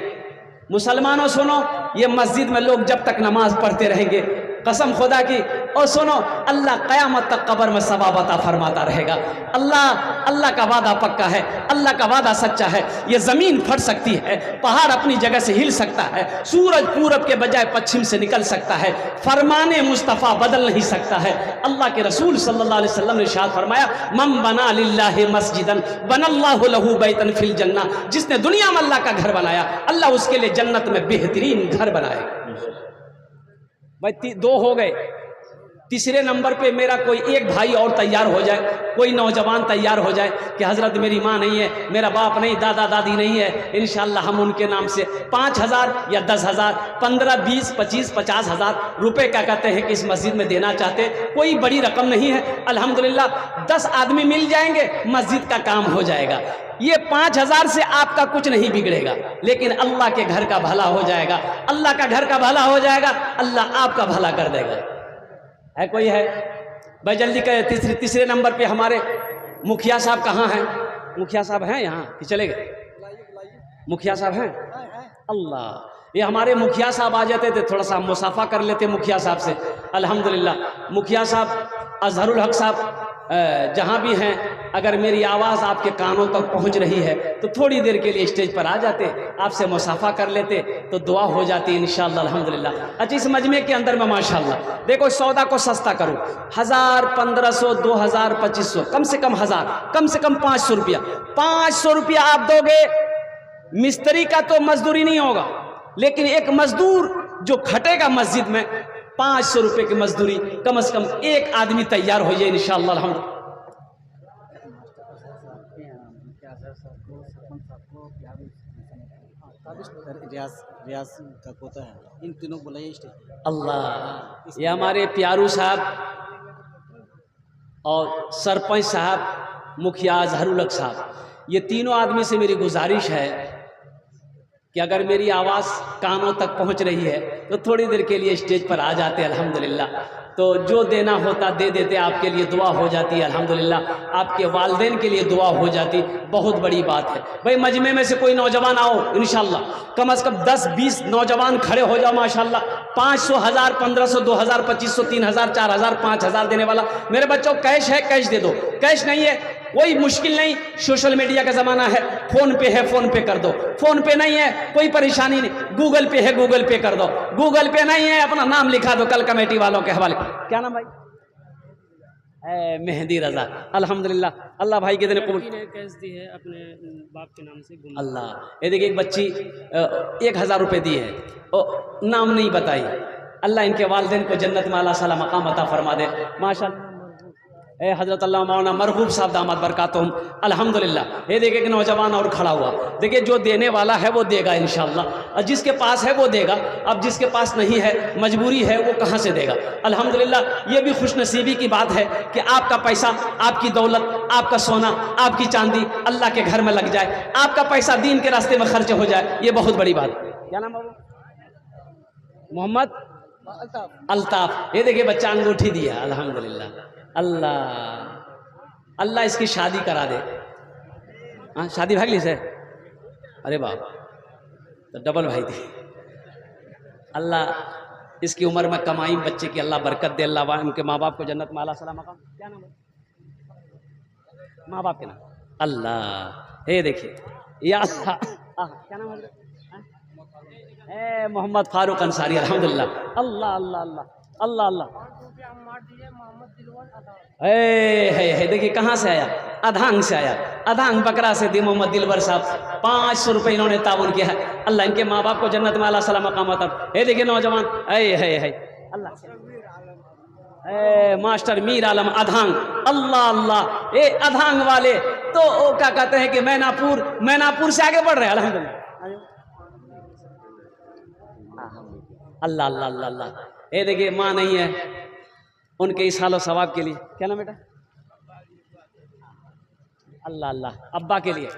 Speaker 1: मुसलमानों सुनो, ये मस्जिद में लोग जब तक नमाज पढ़ते रहेंगे, कसम खुदा की, और सुनो, अल्लाह क़यामत तक कब्र में सवाब अता फरमाता रहेगा। अल्लाह का वादा पक्का है, अल्लाह का वादा सच्चा है। ये ज़मीन फट सकती है, पहाड़ अपनी जगह से हिल सकता है, सूरज पूरब के बजाय पश्चिम से निकल सकता है, फरमाने मुस्तफ़ा बदल नहीं सकता है। अल्लाह के रसूल सल्लल्लाहु अलैहि वसल्लम ने इरशाद फरमाया, मन बना लिल्लाहि मस्जिदन बनल्लाहु लहू बैतन फिल जन्ना। जिसने दुनिया में अल्लाह का घर बनाया, अल्लाह उसके लिए जन्नत में बेहतरीन घर बनाएगा। भाई 2 हो गए, तीसरे नंबर पे मेरा कोई एक भाई और तैयार हो जाए, कोई नौजवान तैयार हो जाए कि हज़रत मेरी माँ नहीं है, मेरा बाप नहीं, दादा दादी नहीं है, इंशाअल्लाह हम उनके नाम से 5,000 या 10,000, 15, 20, 25, 50,000 रुपये क्या कहते हैं कि इस मस्जिद में देना चाहते हैं। कोई बड़ी रकम नहीं है, अल्हम्दुलिल्लाह 10 आदमी मिल जाएंगे, मस्जिद का काम हो जाएगा। ये 5,000 से आपका कुछ नहीं बिगड़ेगा, लेकिन अल्लाह के घर का भला हो जाएगा, अल्लाह का घर का भला हो जाएगा, अल्लाह आपका भला कर देगा। है कोई है भाई? जल्दी कहे। तीसरे नंबर पे हमारे मुखिया साहब कहाँ हैं? मुखिया साहब हैं यहाँ कि चले गए? मुखिया साहब हैं? अल्लाह, ये हमारे मुखिया साहब आ जाते थे, थोड़ा सा मुसाफा कर लेते मुखिया साहब से। अल्हम्दुलिल्लाह मुखिया साहब अजहरुल हक साहब जहाँ भी हैं, अगर मेरी आवाज़ आपके कानों तक पहुँच रही है तो थोड़ी देर के लिए स्टेज पर आ जाते, आपसे मुसाफा कर लेते तो दुआ हो जाती इंशाअल्लाह अल्हम्दुलिल्लाह। अच्छा, इस मजमे के अंदर में माशाअल्लाह देखो, सौदा को सस्ता करो, 1,000, 1,500, 2,000, 2,500, कम से कम 1,000, कम से कम 500 रुपया। 500 रुपया आप दोगे, मिस्त्री का तो मजदूरी नहीं होगा, लेकिन एक मजदूर जो खटेगा मस्जिद में 500 रुपये की मजदूरी, कम से कम एक आदमी तैयार हो जाए इंशाअल्लाह अल्हम्दुलिल्लाह।
Speaker 3: रियाज का कोता है, इन तीनों बुलाइए स्टेज।
Speaker 1: अल्लाह, ये हमारे प्यारू साहब और सरपंच साहब, मुखिया अजहरुल हक साहब, ये तीनों आदमी से मेरी गुजारिश है कि अगर मेरी आवाज़ कानों तक पहुंच रही है तो थोड़ी देर के लिए स्टेज पर आ जाते अल्हम्दुलिल्लाह। तो जो देना होता दे देते, आपके लिए दुआ हो जाती अल्हम्दुलिल्लाह, आपके वालिदैन के लिए दुआ हो जाती, बहुत बड़ी बात है। भाई मजमे में से कोई नौजवान आओ इंशाअल्लाह, कम से कम 10-20 नौजवान खड़े हो जाओ माशाअल्लाह। 500, 1,000, 1,500, 2,000, 2,500, 3,000, 4,000, 5,000 देने वाला। मेरे बच्चों कैश है, कैश दे दो, कैश नहीं है कोई मुश्किल नहीं, सोशल मीडिया का ज़माना है, फ़ोन पे है फ़ोन पे कर दो, फ़ोन पे नहीं है कोई परेशानी नहीं, गूगल पे है गूगल पे कर दो, गूगल पे नहीं है अपना नाम लिखा दो कल कमेटी वालों के हवाले। क्या नाम भाई? मेहंदी रजा। अल्हम्दुलिल्लाह, अल्लाह भाई के दिन कबूल।
Speaker 2: कैश दी है अपने बाप के नाम से।
Speaker 1: अल्लाह, ये देखिए एक बच्ची 1,000 रुपये दी है, नाम नहीं बताई, अल्लाह इनके वालिदैन को जन्नत में आला साला मकाम अता फरमा दे माशाअल्लाह। हज़रत अल्लाह मौलाना मरहूब साहब दामद बरकातुहुम अल्हम्दुलिल्लाह। ये देखिए कि नौजवान और खड़ा हुआ, देखिए जो देने वाला है वो देगा इंशाअल्लाह, और जिसके पास है वो देगा। अब जिसके पास नहीं है, मजबूरी है, वो कहाँ से देगा? अल्हम्दुलिल्लाह, ये भी खुशनसीबी की बात है कि आपका पैसा, आपकी दौलत, आपका सोना, आपकी चांदी अल्लाह के घर में लग जाए, आपका पैसा दीन के रास्ते में खर्च हो जाए, ये बहुत बड़ी बात। क्या नाम बाबू? मोहम्मद अल्ताफ। ये देखिए बच्चा अंगूठी दिया अल्हम्दुलिल्लाह। अल्लाह अल्लाह इसकी शादी करा दे। हाँ, शादी भागली से? अरे बाप, तो डबल भाई थी। अल्लाह इसकी उम्र में कमाई बच्चे की अल्लाह बरकत दे, अल्लाह उनके माँ बाप को जन्नत में आला सलाम मकाम। क्या नाम है माँ बाप के नाम? अल्लाह, ये देखिए या अल्लाह, क्या नाम है? मोहम्मद फारूक अंसारी अल्हम्दुलिल्लाह। अल्लाह अल्लाह अल्लाह अल्लाह अल्लाह। है देखिए कहाँ से आया? अधांग से आया, अधांग बकरा से दी मोहम्मद दिलवर साहब। 500 रुपये इन्होंने ताउन किया है, अल्लाह इनके माँ बाप को जन्नत में आला सलाम मकाम अता। ये देखिए नौजवान, है अल्लाह, मास्टर मीर आलम अधांग। अल्लाह अल्लाह, ये अधांग वाले तो क्या कहते हैं कि मैनापुर से आगे बढ़ रहे हैं अल्हम्दुलिल्लाह। अल्लाह अल्लाह अल्लाह अल्लाह। ये देखिए माँ नहीं है, उनके इस हालो सवाब के लिए। क्या नाम बेटा? अल्लाह अल्लाह, अब्बा के लिए।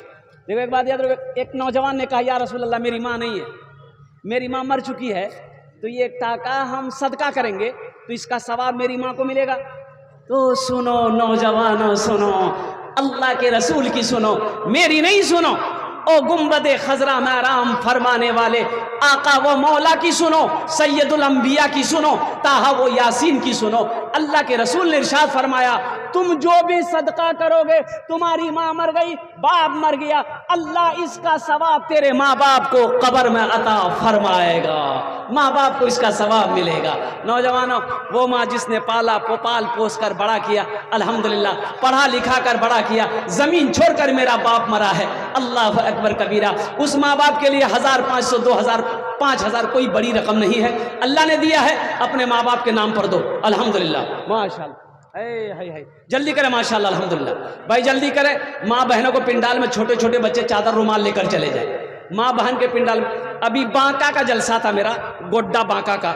Speaker 1: देखो एक बात याद रखो, एक नौजवान ने कहा या रसूल अल्लाह मेरी माँ नहीं है, मेरी माँ मर चुकी है, तो ये टाका हम सदका करेंगे तो इसका सवाब मेरी माँ को मिलेगा। तो सुनो नौजवानों, सुनो अल्लाह के रसूल की सुनो, मेरी नहीं सुनो। ओ गुम्बदे खजरा में आराम फरमाने वाले आका वो मौला की सुनो, सैयदुल अंबिया की सुनो, ताहा वो यासीन की सुनो। अल्लाह के रसूल ने इरशाद फरमाया, तुम जो भी सदका करोगे, तुम्हारी माँ मर गई, बाप मर गया, अल्लाह इसका सवाब तेरे माँ बाप को कब्र में अता फरमाएगा। माँ बाप को इसका सवाब मिलेगा। नौजवानों, वो माँ जिसने पाला पाल पोस कर बड़ा किया, अल्हम्दुलिल्लाह पढ़ा लिखा कर बड़ा किया, ज़मीन छोड़कर मेरा बाप मरा है, अल्लाह अकबर कबीरा। उस माँ बाप के लिए 1500, 2000, 5000 कोई बड़ी रकम नहीं है। अल्लाह ने दिया है, अपने माँ बाप के नाम पर दो, अल्हम्दुलिल्लाह, माशाअल्लाह। है जल्दी करें, माशाअल्लाह, अल्हम्दुलिल्लाह। भाई जल्दी करें। माँ बहनों को पिंडाल में छोटे छोटे बच्चे चादर रुमाल लेकर चले जाए। माँ बहन के पिंडाल में अभी बांका का जलसा था, मेरा गोड्डा बांका का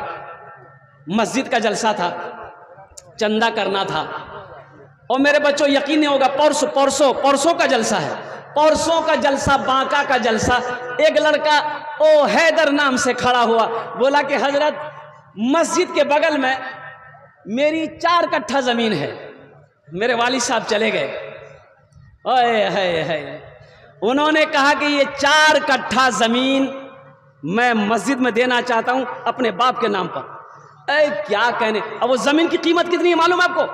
Speaker 1: मस्जिद का जलसा था, चंदा करना था। और मेरे बच्चों यकीन नहीं होगा, परसों का जलसा है, परसों का जलसा, बांका का जलसा। एक लड़का ओ हैदर नाम से खड़ा हुआ, बोला कि हजरत मस्जिद के बगल में मेरी 4 कट्ठा जमीन है। मेरे वालिद साहब चले गए, ओए है उन्होंने कहा कि ये 4 कट्ठा जमीन मैं मस्जिद में देना चाहता हूं अपने बाप के नाम पर। क्या कहने, अब वो जमीन की कीमत कितनी है मालूम है आपको?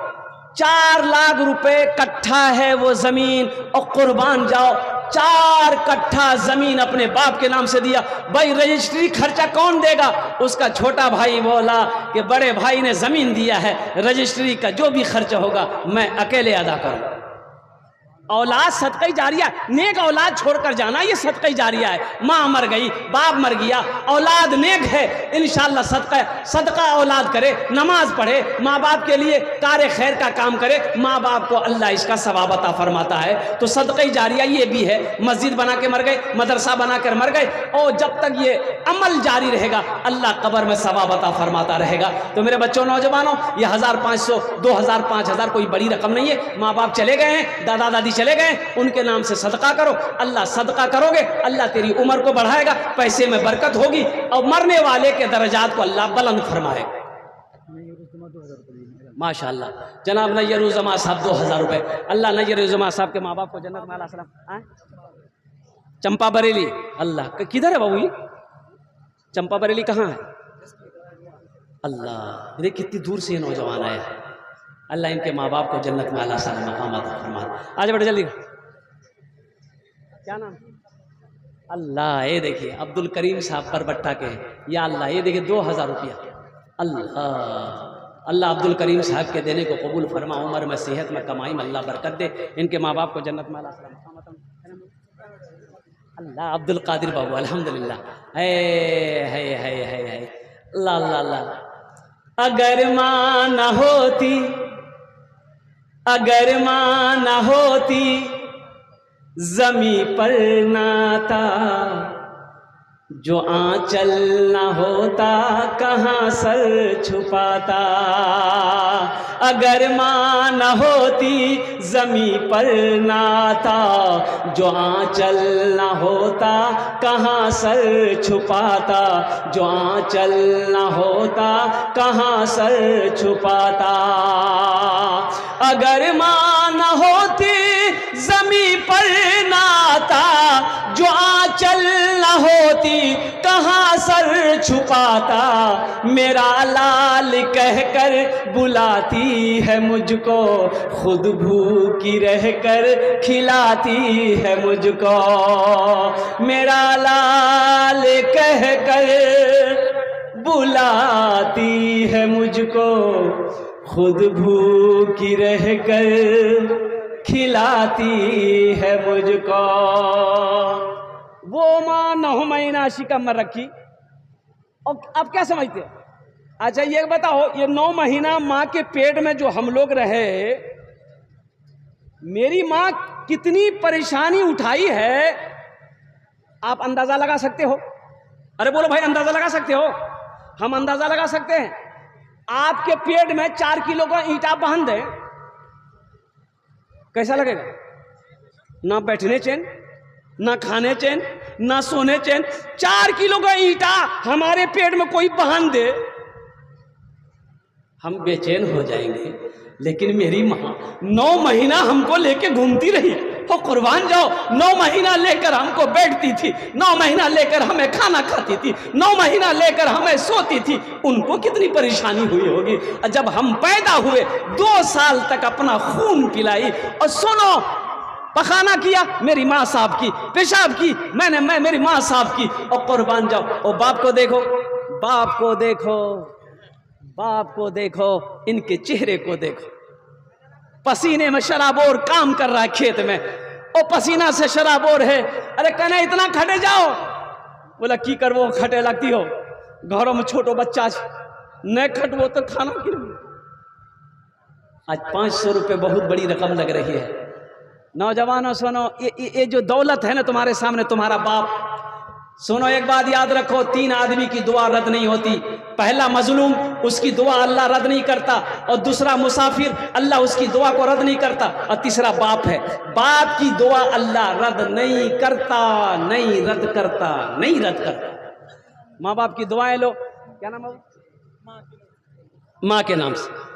Speaker 1: 4 लाख रुपए कट्ठा है वो जमीन। और कुर्बान जाओ, 4 कट्ठा जमीन अपने बाप के नाम से दिया। भाई रजिस्ट्री खर्चा कौन देगा? उसका छोटा भाई बोला कि बड़े भाई ने जमीन दिया है, रजिस्ट्री का जो भी खर्चा होगा मैं अकेले अदा करूं। औलाद सदका जारिया, नेक औलाद छोड़कर जाना ये सदका जारिया है। माँ मर गई, बाप मर गया, औलाद नेक है, इंशाअल्लाह सदका औलाद करे, नमाज पढ़े, माँ बाप के लिए कार्य खैर का काम करे, माँ बाप को अल्लाह इसका सवाब अता फरमाता है। तो सदका जारिया ये भी है। मस्जिद बना के मर गए, मदरसा बना कर मर गए, और जब तक ये अमल जारी रहेगा अल्लाह कब्र में सवाब अता फरमाता रहेगा। तो मेरे बच्चों, नौजवानों, ये 1500, 2000, 5000 कोई बड़ी रकम नहीं है। माँ बाप चले गए हैं, दादा दादी चले गए, उनके नाम से सदका करो। अल्लाह सदका करोगे, अल्लाह तेरी उम्र को बढ़ाएगा, पैसे में बरकत होगी, और मरने वाले के दर्जात को अल्लाह बुलंद फरमाएगा। माशाअल्लाह। जनाब नय्यरुज़्ज़मा साहब 2000 रुपए। अल्लाह नय्यरुज़्ज़मा साहब के माँ बाप को जन्नत में अल्लाह सलाम। चंपा बरेली, अल्लाह किधर है बाबू? ये चंपा बरेली कहाँ है? अल्लाह, देख कितनी दूर से ये नौजवान आया। अल्लाह इनके माँ बाप को जन्नत में अल्लाह साला मकाम अता फरमा। आज बड़े जल्दी, क्या नाम? अल्लाह, ये देखिए अब्दुल करीम साहब परबट्टा के, या अल्लाह, ये देखिए 2000 रुपया। अल्लाह, अल्लाह अब्दुल करीम साहब के देने को कबूल फरमा, उम्र में सेहत में कमाई में अल्लाह बरकत दे, इनके माँ बाप को जन्नत में अल्लाह साला मकाम अता। अल्लाह अब्दुल कादिर बाबू, अल्हम्दुलिल्लाह। है ला ला ला। अगर माँ न होती, अगर माँ न होती ज़मी पर नाता, जो आंचल न होता कहाँ सर छुपाता। अगर माँ न होती ज़मी पर नाता, जो आंचल न होता कहाँ सर छुपाता, जो आंचल न होता कहाँ सर छुपाता। अगर माँ न होती ज़मी पर नाता, जो आंचल न होती कहाँ सर छुपाता। मेरा लाल कहकर बुलाती है मुझको, खुद भूखी रहकर खिलाती है मुझको। मेरा लाल कहकर बुलाती है मुझको, खुद भूखी रहकर खिलाती है मुझको। वो माँ 9 महीना शिकम में रखी, और अब क्या समझते हो? अच्छा ये बताओ, ये 9 महीना माँ के पेट में जो हम लोग रहे, मेरी माँ कितनी परेशानी उठाई है, आप अंदाजा लगा सकते हो? अरे बोलो भाई, अंदाजा लगा सकते हो? हम अंदाजा लगा सकते हैं। आपके पेट में 4 किलो का ईंटा बांध दे, कैसा लगेगा? ना बैठने चैन, ना खाने चैन, ना सोने चैन। 4 किलो का ईंटा हमारे पेट में कोई बांध दे, हम बेचैन हो जाएंगे। लेकिन मेरी माँ 9 महीना हमको लेके घूमती रही, और कुर्बान जाओ, 9 महीना लेकर हमको बैठती थी, 9 महीना लेकर हमें खाना खाती थी, 9 महीना लेकर हमें सोती थी। उनको कितनी परेशानी हुई होगी। जब हम पैदा हुए 2 साल तक अपना खून पिलाई, और सुनो, पखाना किया मेरी माँ साहब की, पेशाब की मैं मेरी माँ साहब की। और कुर्बान जाओ, और बाप को देखो, बाप को देखो, बाप को देखो, इनके चेहरे को देखो, पसीने में शराबोर काम कर रहा है खेत में, ओ पसीना से शराबोर है। अरे कहना इतना खटे जाओ, बोला की करवो खटे लगती हो, घरों में छोटो बच्चा न खटवो तो खाना क्यों। आज 500 रुपये बहुत बड़ी रकम लग रही है। नौजवानों सुनो, ये जो दौलत है ना तुम्हारे सामने, तुम्हारा बाप, सुनो एक बात याद रखो, 3 आदमी की दुआ रद्द नहीं होती। पहला मजलूम, उसकी दुआ अल्लाह रद्द नहीं करता, और दूसरा मुसाफिर, अल्लाह उसकी दुआ को रद्द नहीं करता, और तीसरा बाप है, बाप की दुआ अल्लाह रद्द नहीं करता, नहीं रद्द करता, नहीं रद्द करता। माँ बाप की दुआएं लो, क्या नाम है, माँ के नाम से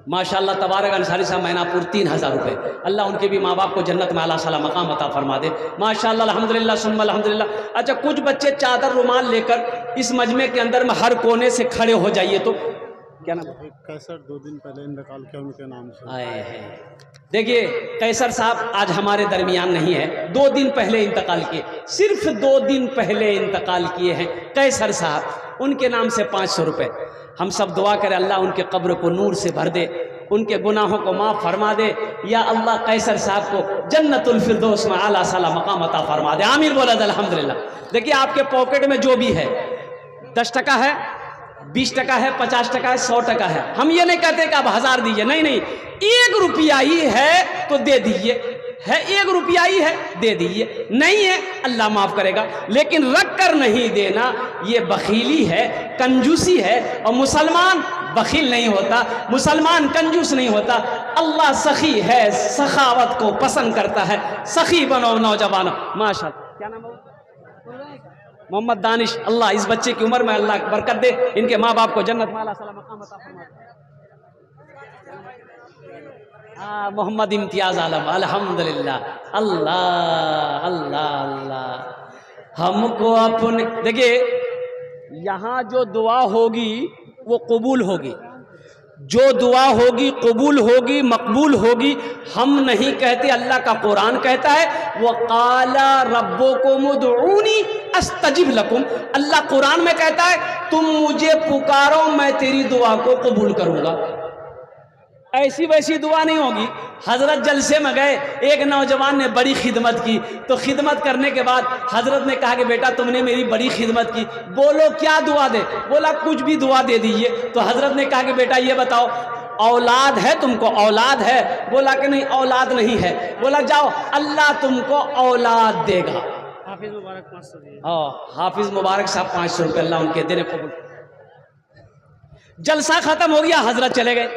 Speaker 1: माशाअल्लाह तबारक अंसारी साहब मैनापुर 3000 रुपये। अल्लाह उनके भी माँ बाप को जन्नत में आला साला मकाम अता फरमा दे। माशाअल्लाह अल्हम्दुलिल्लाह सुम्मा अल्हम्दुलिल्लाह। अच्छा, कुछ बच्चे चादर रुमाल लेकर इस मजमे के अंदर में हर कोने से खड़े हो जाइए। तो क्या नाम है?
Speaker 4: कैसर 2 दिन पहले इंतकाल किया उनके नाम से
Speaker 1: आए हैं। देखिए कैसर साहब आज हमारे दरमियान नहीं है, 2 दिन पहले इंतकाल किए, सिर्फ 2 दिन पहले इंतकाल किए हैं कैसर साहब। उनके नाम से 500 रुपये। हम सब दुआ करें अल्लाह उनके कब्र को नूर से भर दे, उनके गुनाहों को माफ़ फरमा दे। या अल्लाह कैसर साहब को जन्नतुल फिरदौस में आला साला मकाम अता फरमा दे। आमीन बोला अल्हम्दुलिल्लाह। देखिए आपके पॉकेट में जो भी है, 10 टका है, 20 टका है, 50 टका है, 100 टका है, हम ये नहीं कहते कि आप 1000 दीजिए, नहीं नहीं, 1 रुपया ही है तो दे दीजिए, है 1 रुपया ही है दे दीजिए, नहीं है अल्लाह माफ़ करेगा, लेकिन रख कर नहीं देना ये बखीली है, कंजूसी है। और मुसलमान बखील नहीं होता, मुसलमान कंजूस नहीं होता। अल्लाह सखी है, सखावत को पसंद करता है। सखी बनो नौजवानों। माशाअल्लाह। क्या नाम है? मोहम्मद दानिश। अल्लाह इस बच्चे की उम्र में अल्लाह बरकत दे, इनके माँ बाप को जन्नत में आला साला मकाम अता फरमा दे। मोहम्मद इम्तियाज आलम। अल्हम्दुलिल्लाह। अल्लाह अल्लाह अल्लाह हमको अपने, देखिए यहाँ जो दुआ होगी वो कबूल होगी, जो दुआ होगी कबूल होगी, मकबूल होगी। हम नहीं कहते, अल्लाह का कुरान कहता है वो काला रब्बुकुम उदऊनी अस्तजिब लकुम। अल्लाह कुरान में कहता है तुम मुझे पुकारो मैं तेरी दुआ को कबूल करूंगा। ऐसी वैसी दुआ नहीं होगी। हजरत जलसे में गए, एक नौजवान ने बड़ी खिदमत की, तो खिदमत करने के बाद हजरत ने कहा कि बेटा तुमने मेरी बड़ी खिदमत की, बोलो क्या दुआ दे। बोला कुछ भी दुआ दे दीजिए। तो हजरत ने कहा कि बेटा ये बताओ औलाद है तुमको, औलाद है? बोला कि नहीं औलाद नहीं है। बोला जाओ अल्लाह तुमको औलाद देगा।
Speaker 2: हाफिज मुबारक 500 दिए।
Speaker 1: हाफिज मुबारक साहब 500 रुपये अल्लाह उनके देने को। जलसा खत्म हो गया, हजरत चले गए।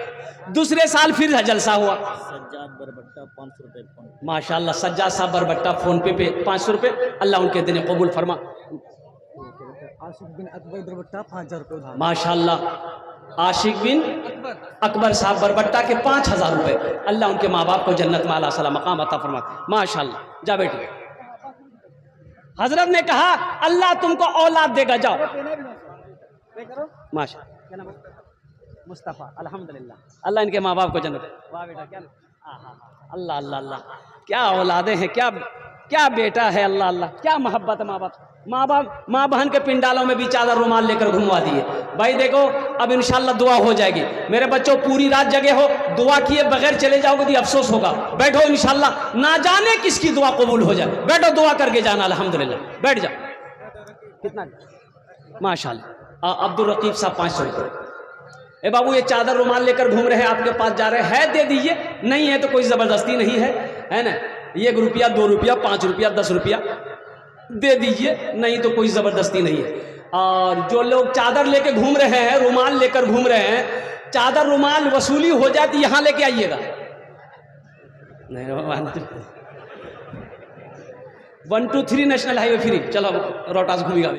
Speaker 1: दूसरे साल फिर जलसा हुआ।
Speaker 3: सज्जाद बरबट्टा 500 रुपये फोन।
Speaker 1: माशाअल्लाह सज्जाद साहब बरबट्टा फोन पे 500 रुपये अल्लाह उनके दिन कबूल फरमा।
Speaker 3: आशिक बिन अकबर बरबट्टा 5000 रुपये।
Speaker 1: माशाअल्लाह आशिक बिन अकबर साहब बरबट्टा के 5000 रुपये अल्लाह उनके माँ बाप को जन्नत में आला साला मकाम अता फरमा। माशाअल्लाह। जा बेटी, हजरत ने कहा अल्लाह तुमको औलाद देगा, जाओ। माशाअल्लाह। मुस्तफ़ा अल्हम्दुलिल्लाह। अल्लाह इनके माँ बाप को जन्नत। वाह बेटा, क्या अल्लाह अल्लाह अल्लाह, क्या औलादे हैं, क्या क्या बेटा है, अल्लाह अल्लाह, क्या मोहब्बत है। माँ बहन के पिंडालों में भी चादर रुमाल लेकर घुमवा दिए। भाई देखो अब इंशाल्लाह दुआ हो जाएगी। मेरे बच्चों पूरी रात जगे हो, दुआ किए बगैर चले जाओगे तो अफसोस होगा। बैठो इंशाल्लाह, ना जाने किसकी दुआ कबूल हो जाए। बैठो दुआ करके जाना अल्हम्दुलिल्लाह। बैठ जाओ। कितना माशाल्लाह। अब्दुल रकीब साहब 500 रुपये। ए बाबू ये चादर रुमाल लेकर घूम रहे हैं, आपके पास जा रहे हैं, दे दीजिए, नहीं है तो कोई ज़बरदस्ती नहीं है, है ना। 1 रुपया 2 रुपया 5 रुपया 10 रुपया दे दीजिए, नहीं तो कोई ज़बरदस्ती नहीं है। और जो लोग चादर लेके घूम रहे हैं, रुमाल लेकर घूम रहे हैं, चादर रुमाल वसूली हो जाए तो यहाँ लेके आइएगा। नहीं 1 2 3 नेशनल हाईवे फ्री। चलो रोहतास घूमिएगा।